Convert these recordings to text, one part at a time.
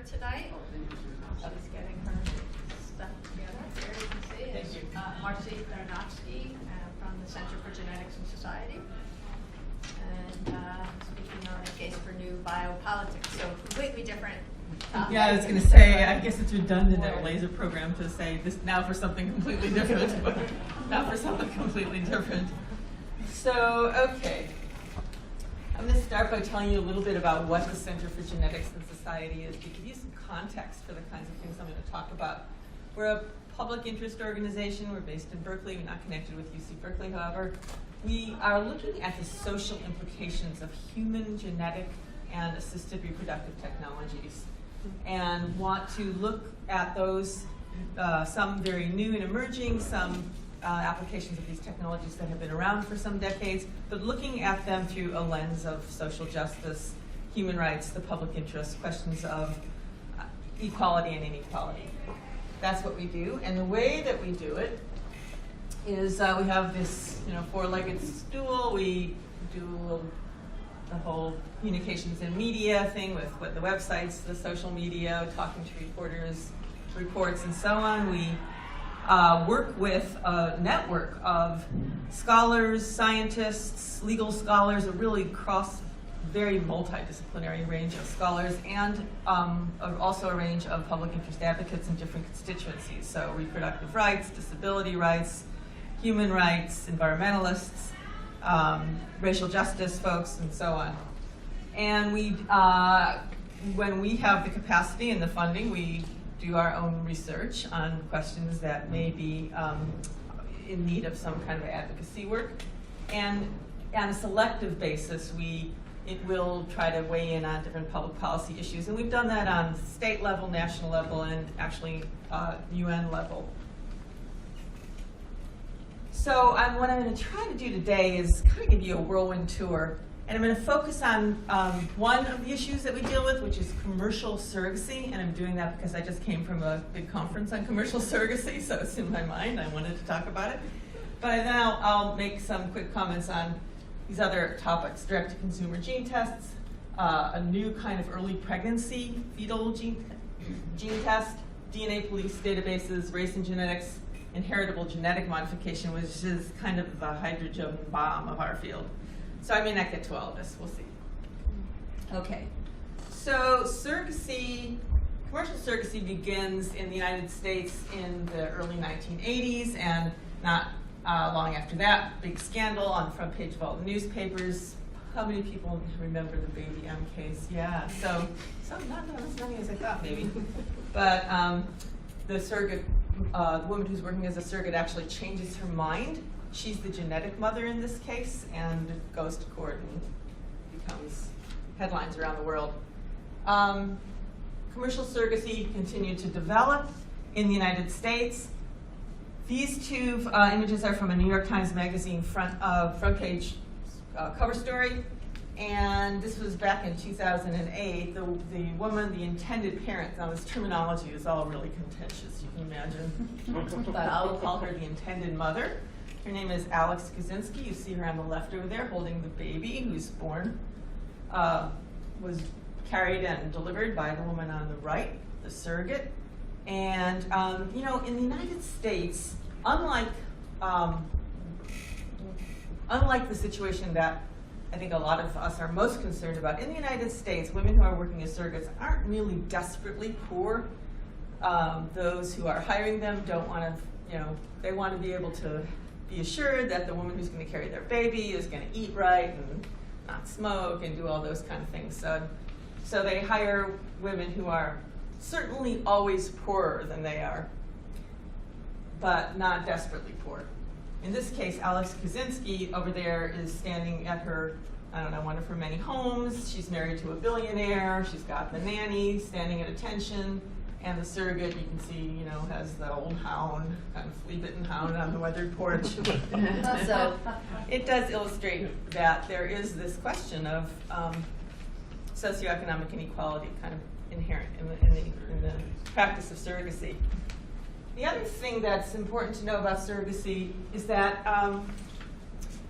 tonight. She's getting her stuff together. Here you can see Thank is you. Marcy Darnovsky from the Center for Genetics and Society. And speaking on a case for new biopolitics, so completely different topic. Yeah, I was going to say, I guess it's redundant at a laser program to say this now for something completely different, but not for something completely different. So, okay. I'm going to start by telling you a little bit about what the Center for Genetics and Society is, to give you some context for the kinds of things I'm going to talk about. We're a public interest organization. We're based in Berkeley. We're not connected with UC Berkeley, however. We are looking at the social implications of human genetic and assisted reproductive technologies and want to look at those, some very new and emerging, some applications of these technologies that have been around for some decades, but looking at them through a lens of social justice, human rights, the public interest, questions of equality and inequality. That's what we do, and the way that we do it is we have this, four-legged stool. We do the whole communications and media thing with what the websites, the social media, talking to reporters, reports, and so on. We work with a network of scholars, scientists, legal scholars, a really very multidisciplinary range of scholars, and also a range of public interest advocates in different constituencies. So reproductive rights, disability rights, human rights, environmentalists, racial justice folks, and so on. And we, when we have the capacity and the funding, we do our own research on questions that may be in need of some kind of advocacy work. And on a selective basis, it will try to weigh in on different public policy issues. And we've done that on state level, national level, and actually UN level. So what I'm going to try to do today is kind of give you a whirlwind tour. And I'm going to focus on one of the issues that we deal with, which is commercial surrogacy. And I'm doing that because I just came from a big conference on commercial surrogacy, so it's in my mind. I wanted to talk about it. But then I'll make some quick comments on these other topics: direct-to-consumer gene tests, a new kind of early pregnancy fetal gene test, DNA police databases, race and genetics, inheritable genetic modification, which is kind of the hydrogen bomb of our field. So I may not get to all of this, we'll see. Okay, so surrogacy, commercial surrogacy begins in the United States in the early 1980s, and not long after that, big scandal on the front page of all the newspapers. How many people remember the Baby M case? Yeah, so not as many as I thought maybe. But the surrogate, the woman who's working as a surrogate actually changes her mind. She's the genetic mother in this case and goes to court and becomes headlines around the world. Commercial surrogacy continued to develop in the United States. These two images are from a New York Times Magazine front page cover story. And this was back in 2008. The woman, the intended parent, now this terminology is all really contentious, you can imagine. But I'll call her the intended mother. Her name is Alex Kaczynski. You see her on the left over there holding the baby who's born, was carried and delivered by the woman on the right, the surrogate. And in the United States, unlike the situation that I think a lot of us are most concerned about, in the United States, women who are working as surrogates aren't really desperately poor. Those who are hiring them don't want to, they want to be able to be assured that the woman who's going to carry their baby is going to eat right and not smoke and do all those kind of things. So they hire women who are certainly always poorer than they are, but not desperately poor. In this case, Alex Kaczynski over there is standing at her, one of her many homes. She's married to a billionaire. She's got the nanny standing at attention. And the surrogate, you can see, has the old hound, kind of flea-bitten hound on the weathered porch. So it does illustrate that there is this question of socioeconomic inequality kind of inherent in the practice of surrogacy. The other thing that's important to know about surrogacy is that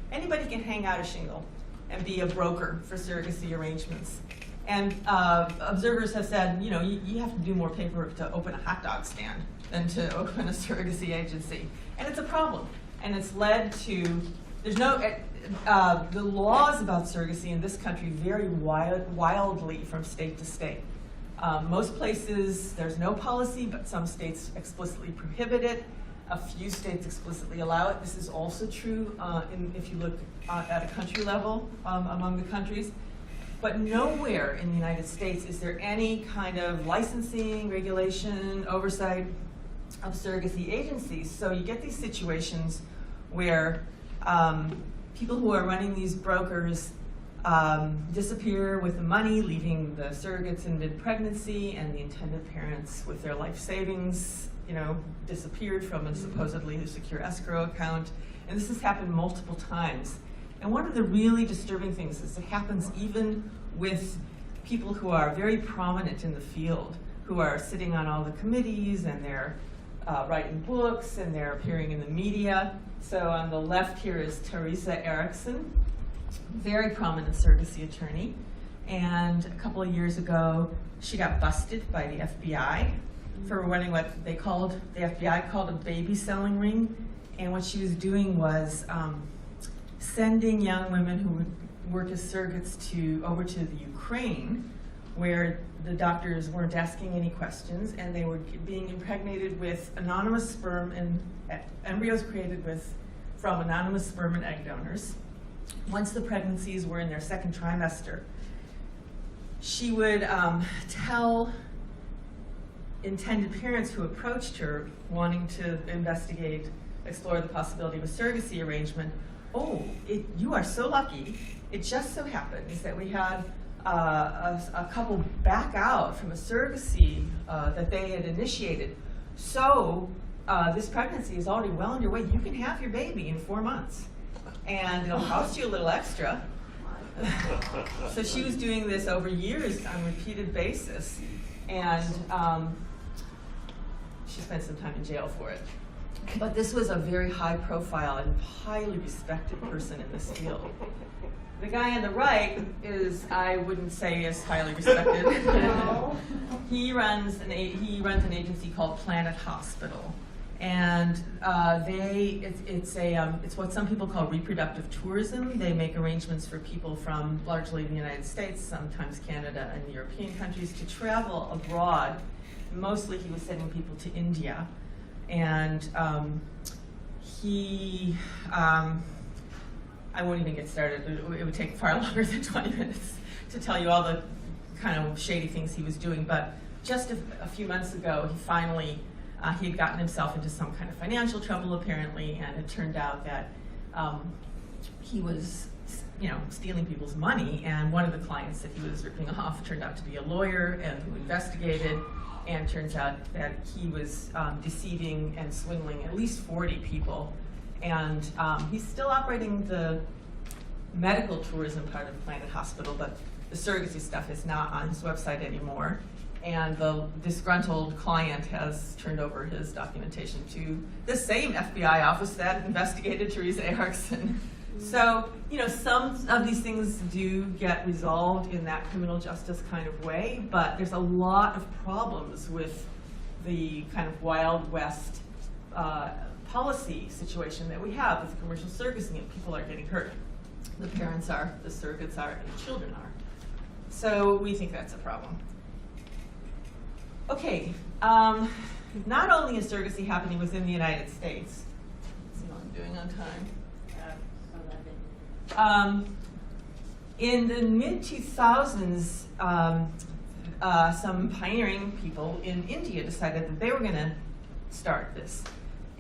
anybody can hang out a shingle and be a broker for surrogacy arrangements. And observers have said, you know, you have to do more paperwork to open a hot dog stand than to open a surrogacy agency. And it's a problem. And it's led to, there's no, the laws about surrogacy in this country vary wildly from state to state. Most places, there's no policy, but some states explicitly prohibit it. A few states explicitly allow it. This is also true if you look at a country level among the countries. But nowhere in the United States is there any kind of licensing, regulation, oversight of surrogacy agencies. So you get these situations where people who are running these brokers disappear with the money, leaving the surrogates in mid-pregnancy, and the intended parents with their life savings, you know, disappeared from a supposedly secure escrow account. And this has happened multiple times. And one of the really disturbing things is it happens even with people who are very prominent in the field, who are sitting on all the committees, and they're writing books, and they're appearing in the media. So on the left here is Teresa Erickson, very prominent surrogacy attorney. And a couple of years ago, she got busted by the FBI for running what the FBI called a baby selling ring. And what she was doing was sending young women who would work as surrogates over to the Ukraine, where the doctors weren't asking any questions, and they were being impregnated with anonymous sperm and embryos created from anonymous sperm and egg donors. Once the pregnancies were in their second trimester, she would tell intended parents who approached her wanting to explore the possibility of a surrogacy arrangement, oh, you are so lucky. It just so happens that we had a couple back out from a surrogacy that they had initiated. So this pregnancy is already well underway. You can have your baby in 4 months. And it'll cost you a little extra. So she was doing this over years on a repeated basis. And she spent some time in jail for it. But this was a very high profile and highly respected person in this field. The guy on the right I wouldn't say is highly respected. He runs an agency called Planet Hospital. And it's what some people call reproductive tourism. They make arrangements for people from largely the United States, sometimes Canada and European countries, to travel abroad. Mostly he was sending people to India. And I won't even get started. It would take far longer than 20 minutes to tell you all the kind of shady things he was doing. But just a few months ago, he finally, he had gotten himself into some kind of financial trouble apparently, and it turned out that he was, stealing people's money. And one of the clients that he was ripping off turned out to be a lawyer and who investigated. And turns out that he was deceiving and swindling at least 40 people. And he's still operating the medical tourism part of Planet Hospital, but the surrogacy stuff is not on his website anymore. And the disgruntled client has turned over his documentation to the same FBI office that investigated Teresa Erickson. So, some of these things do get resolved in that criminal justice kind of way, but there's a lot of problems with the kind of Wild West policy situation that we have with commercial surrogacy, and people are getting hurt. The parents are, the surrogates are, and the children are. So we think that's a problem. Okay, not only is surrogacy happening within the United States, let's see what I'm doing on time. In the mid-2000s, some pioneering people in India decided that they were going to start this.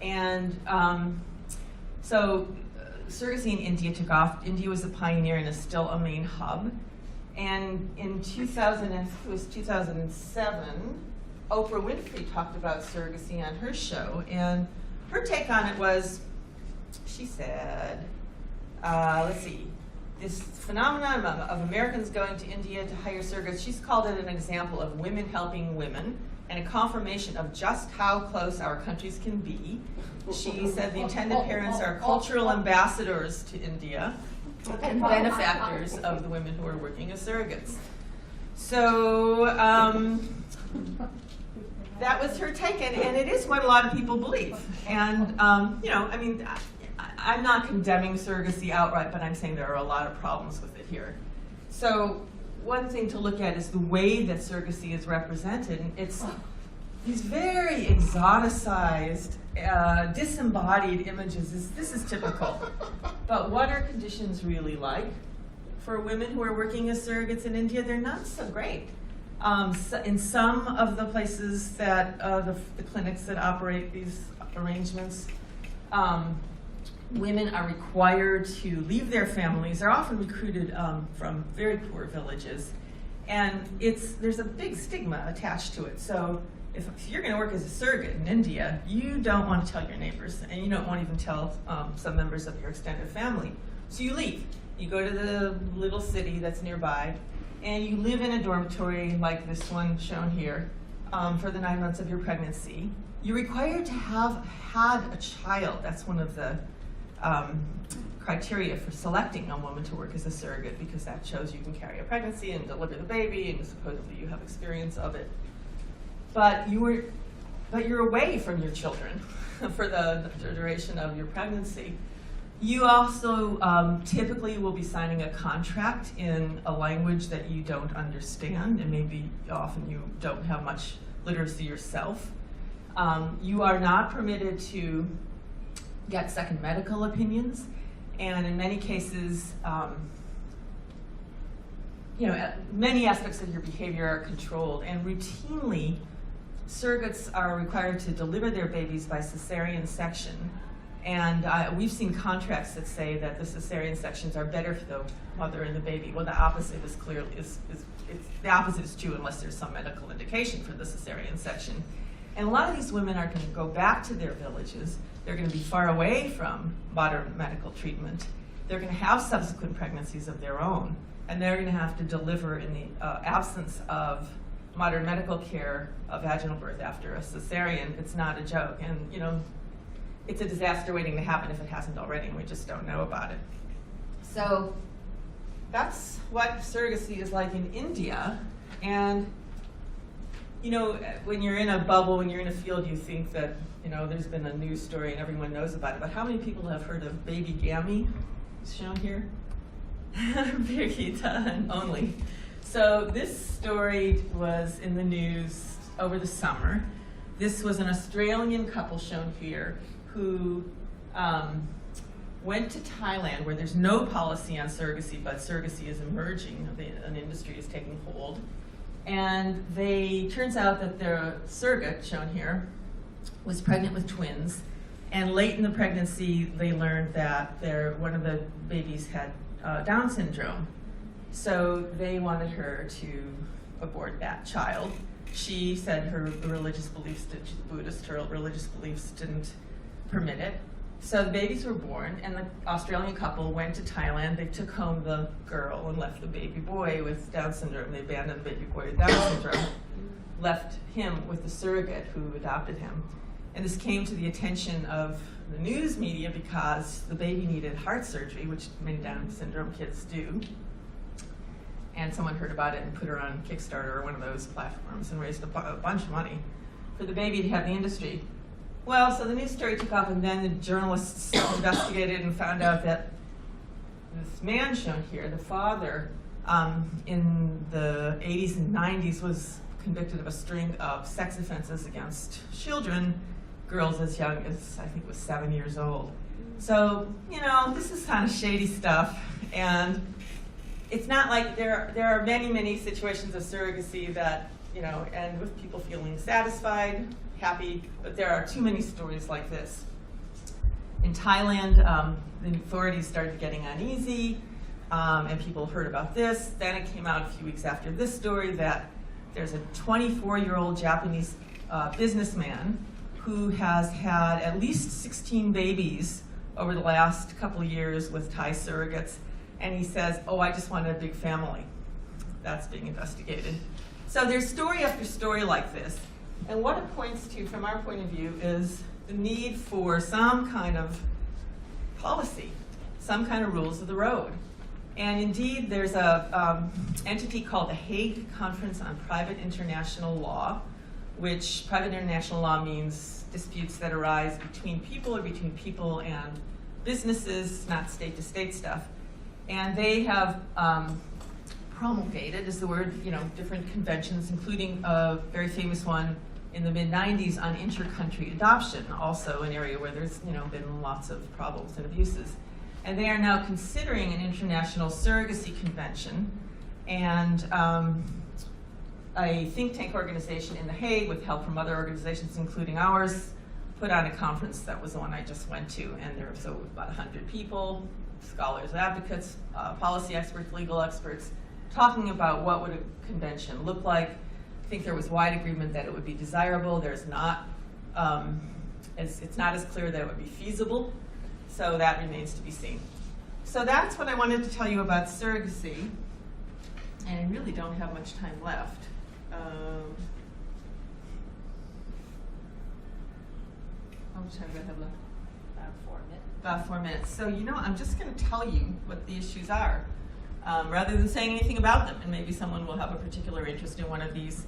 And so surrogacy in India took off. India was a pioneer and is still a main hub. And in 2007, Oprah Winfrey talked about surrogacy on her show. And her take on it was, she said, let's see, this phenomenon of Americans going to India to hire surrogates, she's called it an example of women helping women and a confirmation of just how close our countries can be. She said the intended parents are cultural ambassadors to India and benefactors of the women who are working as surrogates. So that was her take, and it is what a lot of people believe. And you know, I mean, I'm not condemning surrogacy outright, but I'm saying there are a lot of problems with it here. So one thing to look at is the way that surrogacy is represented. It's these very exoticized, disembodied images. This is typical. But what are conditions really like? For women who are working as surrogates in India, they're not so great. So in some of the places that, the clinics that operate these arrangements, women are required to leave their families. They're often recruited from very poor villages. And there's a big stigma attached to it. So if you're going to work as a surrogate in India, you don't want to tell your neighbors, and you don't want to even tell some members of your extended family. So you leave. You go to the little city that's nearby, and you live in a dormitory like this one shown here for the 9 months of your pregnancy. You're required to have had a child. That's one of the criteria for selecting a woman to work as a surrogate, because that shows you can carry a pregnancy and deliver the baby, and supposedly you have experience of it. But you're away from your children for the duration of your pregnancy. You also typically will be signing a contract in a language that you don't understand, and maybe often you don't have much literacy yourself. You are not permitted to get second medical opinions, and in many cases, you know, many aspects of your behavior are controlled, and routinely, surrogates are required to deliver their babies by cesarean section. And we've seen contracts that say that the cesarean sections are better for the mother and the baby. Well, the opposite is clearly the opposite is true unless there's some medical indication for the cesarean section. And a lot of these women are going to go back to their villages. They're going to be far away from modern medical treatment. They're going to have subsequent pregnancies of their own, and they're going to have to deliver in the absence of modern medical care a vaginal birth after a cesarean. It's not a joke, and you know, it's a disaster waiting to happen if it hasn't already, and we just don't know about it. So that's what surrogacy is like in India. And you know, when you're in a bubble, when you're in a field, you think that, you know, there's been a news story and everyone knows about it. But how many people have heard of babygamy? It's shown here. Very only. So this story was in the news over the summer. This was an Australian couple shown here who went to Thailand, where there's no policy on surrogacy, but surrogacy is emerging. An industry is taking hold. And turns out that their surrogate, shown here, was pregnant with twins. And late in the pregnancy, they learned that one of the babies had Down syndrome. So they wanted her to abort that child. She said her religious beliefs, she's Buddhist, her religious beliefs didn't permit it. So the babies were born, and the Australian couple went to Thailand. They took home the girl and left the baby boy with Down syndrome. They abandoned the baby boy with Down syndrome, left him with the surrogate who adopted him. And this came to the attention of the news media because the baby needed heart surgery, which many Down syndrome kids do. And someone heard about it and put her on Kickstarter or one of those platforms and raised a bunch of money for the baby to have the industry. Well, so the news story took off, and then the journalists investigated and found out that this man shown here, the father, in the 80s and 90s was convicted of a string of sex offenses against children, girls as young as, I think, was 7 years old. So, you know, this is kind of shady stuff, and it's not like there are many, many situations of surrogacy that, you know, end with people feeling satisfied, happy, but there are too many stories like this. In Thailand, the authorities started getting uneasy, and people heard about this. Then it came out a few weeks after this story that there's a 24-year-old Japanese businessman who has had at least 16 babies over the last couple of years with Thai surrogates, and he says, oh, I just wanted a big family. That's being investigated. So there's story after story like this. And what it points to, from our point of view, is the need for some kind of policy, some kind of rules of the road. And indeed, there's a entity called the Hague Conference on Private International Law, which private international law means disputes that arise between people or between people and businesses, not state-to-state stuff. And they have promulgated, is the word, different conventions, including a very famous one in the mid-90s on inter-country adoption, also an area where there's been lots of problems and abuses. And they are now considering an international surrogacy convention, and a think tank organization in The Hague, with help from other organizations, including ours, put on a conference that was the one I just went to, and there were about 100 people, scholars, advocates, policy experts, legal experts, talking about what would a convention look like. I think there was wide agreement that it would be desirable. There's not, it's not as clear that it would be feasible, so that remains to be seen. So that's what I wanted to tell you about surrogacy, and I really don't have much time left. How much time do I have left? About 4 minutes. About 4 minutes. So, I'm just going to tell you what the issues are, rather than saying anything about them, and maybe someone will have a particular interest in one of these.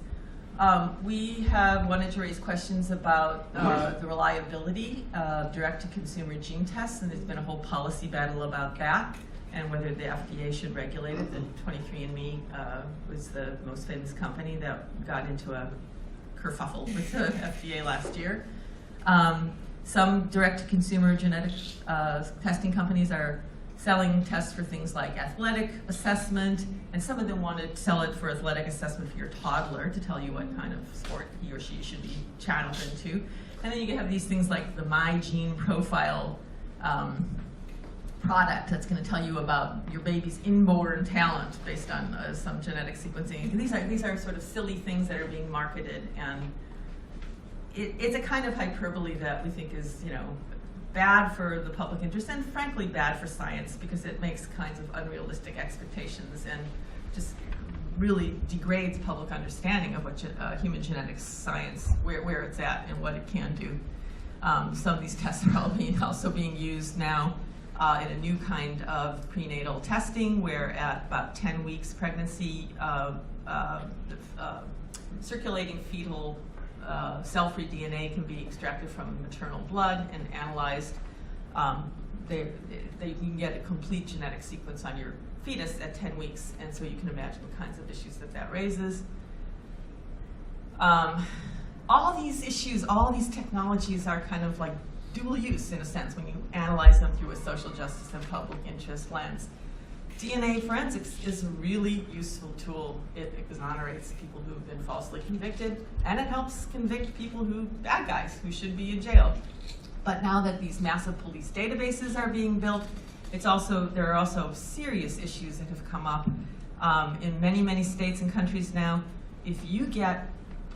We have wanted to raise questions about the reliability of direct-to-consumer gene tests, and there's been a whole policy battle about that, and whether the FDA should regulate it. The 23andMe was the most famous company that got into a kerfuffle with the FDA last year. Some direct-to-consumer genetic testing companies are selling tests for things like athletic assessment, and some of them want to sell it for athletic assessment for your toddler to tell you what kind of sport he or she should be channeled into. And then you have these things like the My Gene Profile product that's going to tell you about your baby's inborn talent based on some genetic sequencing. These are sort of silly things that are being marketed, and it's a kind of hyperbole that we think is, bad for the public interest, and frankly bad for science, because it makes kinds of unrealistic expectations and just really degrades public understanding of what human genetics science, where it's at and what it can do. Some of these tests are also being used now in a new kind of prenatal testing, where at about 10 weeks pregnancy, circulating fetal cell-free DNA can be extracted from maternal blood and analyzed. You can get a complete genetic sequence on your fetus at 10 weeks, and so you can imagine the kinds of issues that raises. All these issues, all these technologies are kind of like dual use in a sense when you analyze them through a social justice and public interest lens. DNA forensics is a really useful tool. It exonerates people who have been falsely convicted, and it helps convict people bad guys who should be in jail. But now that these massive police databases are being built, there are also serious issues that have come up in many, many states and countries now. If you get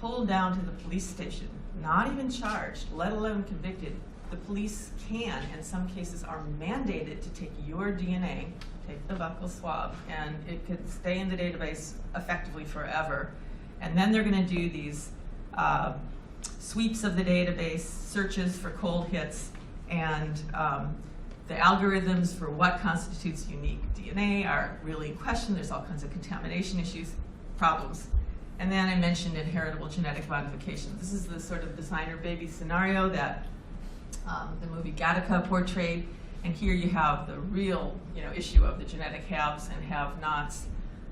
pulled down to the police station, not even charged, let alone convicted, the police can, in some cases, are mandated to take your DNA, take the buccal swab, and it could stay in the database effectively forever. And then they're going to do these sweeps of the database, searches for cold hits, and the algorithms for what constitutes unique DNA are really in question. There's all kinds of contamination issues, problems. And then I mentioned inheritable genetic modifications. This is the sort of designer baby scenario that the movie Gattaca portrayed. And here you have the real, issue of the genetic haves and have-nots,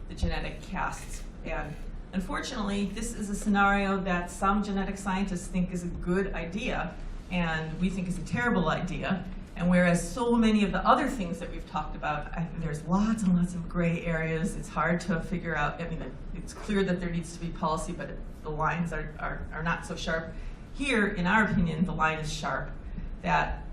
the genetic castes. And unfortunately, this is a scenario that some genetic scientists think is a good idea, and we think is a terrible idea. And whereas so many of the other things that we've talked about, there's lots and lots of gray areas. It's hard to figure out. It's clear that there needs to be policy, but the lines are not so sharp. Here, in our opinion, the line is sharp, that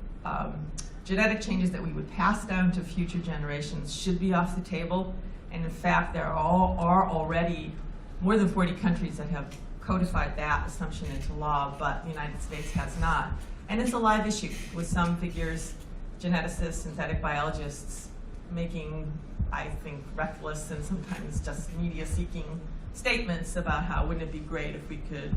genetic changes that we would pass down to future generations should be off the table. And in fact, there are already more than 40 countries that have codified that assumption into law, but the United States has not. And it's a live issue, with some figures, geneticists, synthetic biologists, making, I think, reckless and sometimes just media-seeking statements about how wouldn't it be great if we could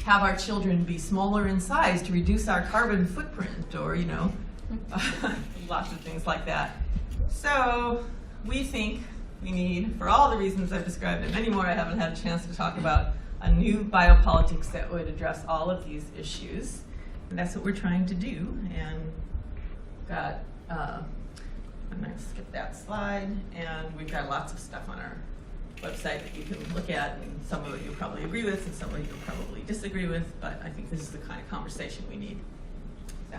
have our children be smaller in size to reduce our carbon footprint, or, lots of things like that. So we think we need, for all the reasons I've described and many more I haven't had a chance to talk about, a new biopolitics that would address all of these issues. And that's what we're trying to do. And got, I'm going to skip that slide. And we've got lots of stuff on our website that you can look at. And some of it you'll probably agree with, and some of it you'll probably disagree with. But I think this is the kind of conversation we need. So.